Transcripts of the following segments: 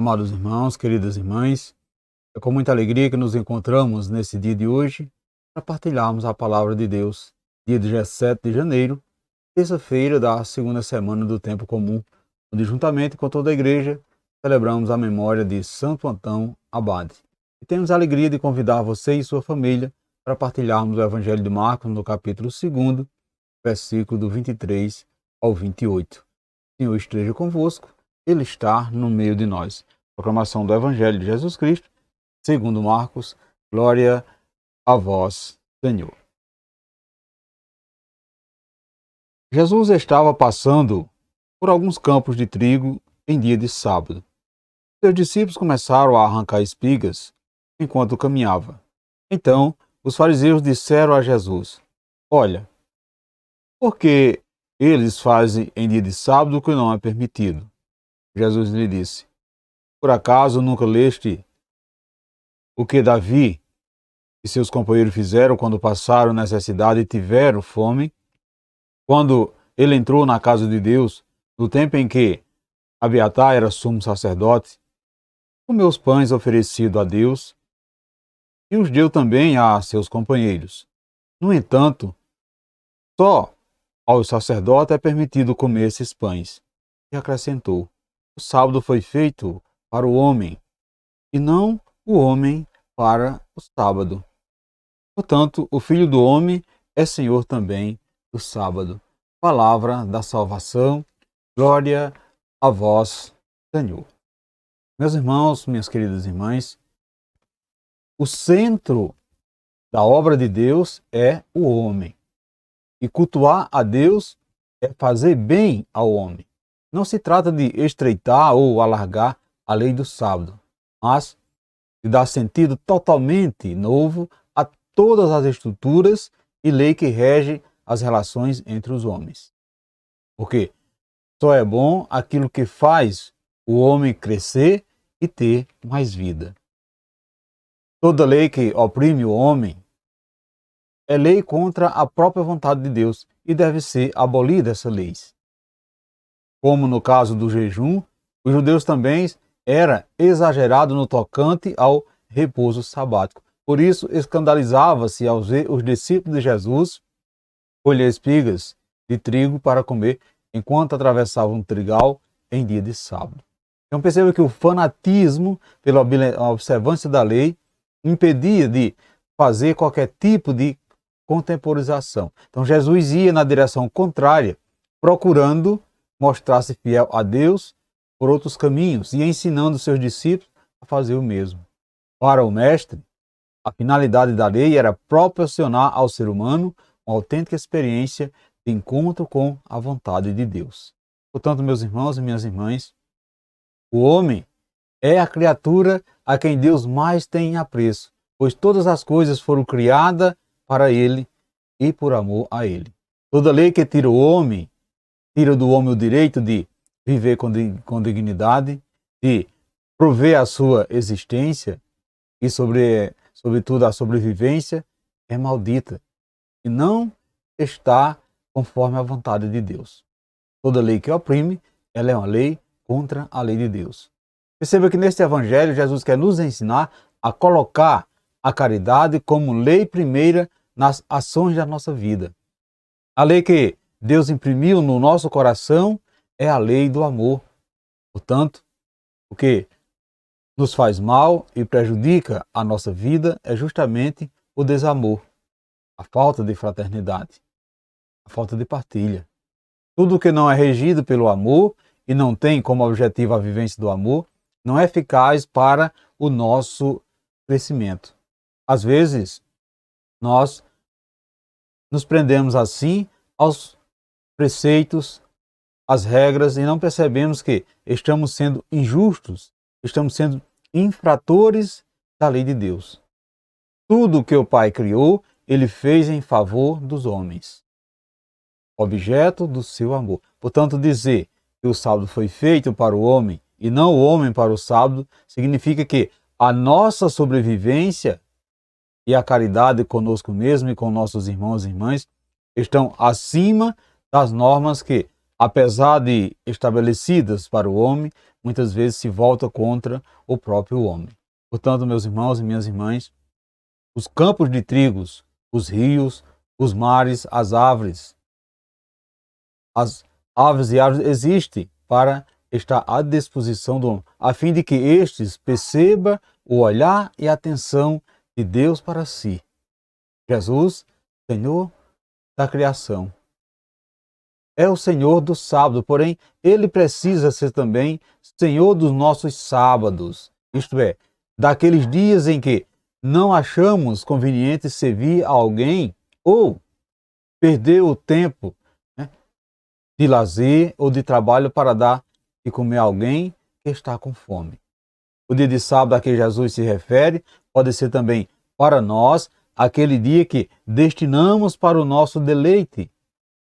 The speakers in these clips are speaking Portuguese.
Amados irmãos, queridas irmãs, é com muita alegria que nos encontramos nesse dia de hoje para partilharmos a palavra de Deus, dia 17 de janeiro, terça-feira da segunda semana do tempo comum, onde juntamente com toda a igreja celebramos a memória de Santo Antão Abade. E temos a alegria de convidar você e sua família para partilharmos o Evangelho de Marcos no capítulo 2, versículo do 23 ao 28. O Senhor esteja convosco. Ele está no meio de nós. Proclamação do Evangelho de Jesus Cristo, segundo Marcos. Glória a vós, Senhor. Jesus estava passando por alguns campos de trigo em dia de sábado. Seus discípulos começaram a arrancar espigas enquanto caminhava. Então, os fariseus disseram a Jesus: Olha, por que eles fazem em dia de sábado o que não é permitido? Jesus lhe disse: Por acaso nunca leste o que Davi e seus companheiros fizeram quando passaram necessidade e tiveram fome? Quando ele entrou na casa de Deus, no tempo em que Abiatar era sumo sacerdote, comeu os pães oferecidos a Deus e os deu também a seus companheiros. No entanto, só aos sacerdotes é permitido comer esses pães. E acrescentou: O sábado foi feito para o homem, e não o homem para o sábado. Portanto, o Filho do Homem é Senhor também do sábado. Palavra da salvação. Glória a vós, Senhor. Meus irmãos, minhas queridas irmãs, o centro da obra de Deus é o homem. E cultuar a Deus é fazer bem ao homem. Não se trata de estreitar ou alargar a lei do sábado, mas de dar sentido totalmente novo a todas as estruturas e lei que rege as relações entre os homens. Porque só é bom aquilo que faz o homem crescer e ter mais vida. Toda lei que oprime o homem é lei contra a própria vontade de Deus e deve ser abolida essa lei. Como no caso do jejum, os judeus também era exagerado no tocante ao repouso sabático. Por isso, escandalizava-se ao ver os discípulos de Jesus colher espigas de trigo para comer enquanto atravessavam um trigal em dia de sábado. Então perceba que o fanatismo pela observância da lei impedia de fazer qualquer tipo de contemporização. Então Jesus ia na direção contrária, procurando mostrar-se fiel a Deus por outros caminhos e ensinando seus discípulos a fazer o mesmo. Para o mestre, a finalidade da lei era proporcionar ao ser humano uma autêntica experiência de encontro com a vontade de Deus. Portanto, meus irmãos e minhas irmãs, o homem é a criatura a quem Deus mais tem apreço, pois todas as coisas foram criadas para ele e por amor a ele. Toda lei que tira do homem o direito de viver com dignidade, de prover a sua existência e, sobretudo, a sobrevivência, é maldita e não está conforme a vontade de Deus. Toda lei que oprime, ela é uma lei contra a lei de Deus. Perceba que neste Evangelho, Jesus quer nos ensinar a colocar a caridade como lei primeira nas ações da nossa vida. A lei que Deus imprimiu no nosso coração é a lei do amor. Portanto, o que nos faz mal e prejudica a nossa vida é justamente o desamor, a falta de fraternidade, a falta de partilha. Tudo que não é regido pelo amor e não tem como objetivo a vivência do amor, não é eficaz para o nosso crescimento. Às vezes, nós nos prendemos assim aos preceitos, às regras e não percebemos que estamos sendo injustos, estamos sendo infratores da lei de Deus. Tudo o que o Pai criou, Ele fez em favor dos homens, objeto do seu amor. Portanto, dizer que o sábado foi feito para o homem e não o homem para o sábado, significa que a nossa sobrevivência e a caridade conosco mesmo e com nossos irmãos e irmãs estão acima das normas que, apesar de estabelecidas para o homem, muitas vezes se volta contra o próprio homem. Portanto, meus irmãos e minhas irmãs, os campos de trigos, os rios, os mares, as aves e árvores existem para estar à disposição do homem, a fim de que estes perceba o olhar e a atenção de Deus para si. Jesus, Senhor da criação, é o Senhor do sábado, porém, Ele precisa ser também Senhor dos nossos sábados, isto é, daqueles dias em que não achamos conveniente servir a alguém ou perder o tempo, né, de lazer ou de trabalho para dar e comer a alguém que está com fome. O dia de sábado a que Jesus se refere pode ser também para nós aquele dia que destinamos para o nosso deleite,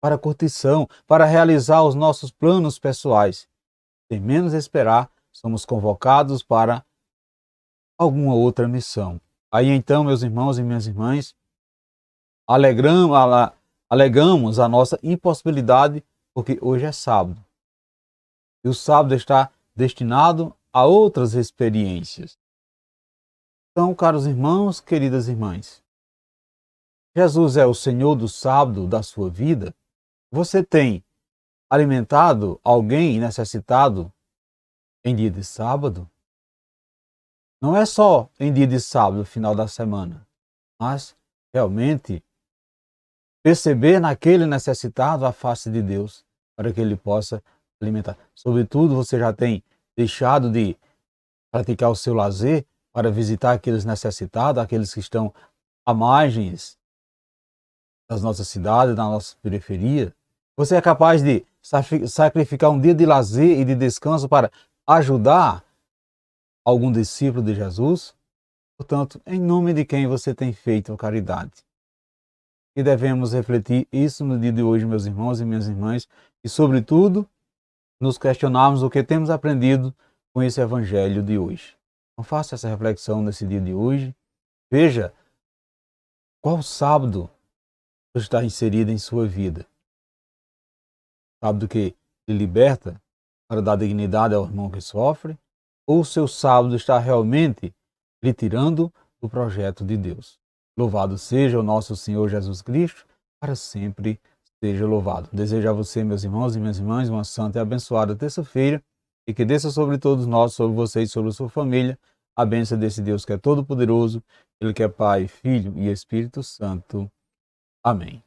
para a curtição, para realizar os nossos planos pessoais. Sem menos esperar, somos convocados para alguma outra missão. Aí então, meus irmãos e minhas irmãs, alegamos a nossa impossibilidade porque hoje é sábado. E o sábado está destinado a outras experiências. Então, caros irmãos, queridas irmãs, Jesus é o Senhor do sábado da sua vida. Você tem alimentado alguém necessitado em dia de sábado? Não é só em dia de sábado, final da semana, mas realmente perceber naquele necessitado a face de Deus, para que ele possa alimentar. Sobretudo, você já tem deixado de praticar o seu lazer para visitar aqueles necessitados, aqueles que estão à margens das nossas cidades, da nossa periferia. Você é capaz de sacrificar um dia de lazer e de descanso para ajudar algum discípulo de Jesus? Portanto, em nome de quem você tem feito a caridade? E devemos refletir isso no dia de hoje, meus irmãos e minhas irmãs, e, sobretudo, nos questionarmos o que temos aprendido com esse evangelho de hoje. Então, faça essa reflexão nesse dia de hoje. Veja qual sábado está inserido em sua vida. Sábado que lhe liberta para dar dignidade ao irmão que sofre, ou o seu sábado está realmente lhe tirando do projeto de Deus. Louvado seja o nosso Senhor Jesus Cristo, para sempre seja louvado. Desejo a você, meus irmãos e minhas irmãs, uma santa e abençoada terça-feira, e que desça sobre todos nós, sobre vocês, sobre a sua família, a bênção desse Deus que é todo-poderoso, Ele que é Pai, Filho e Espírito Santo. Amém.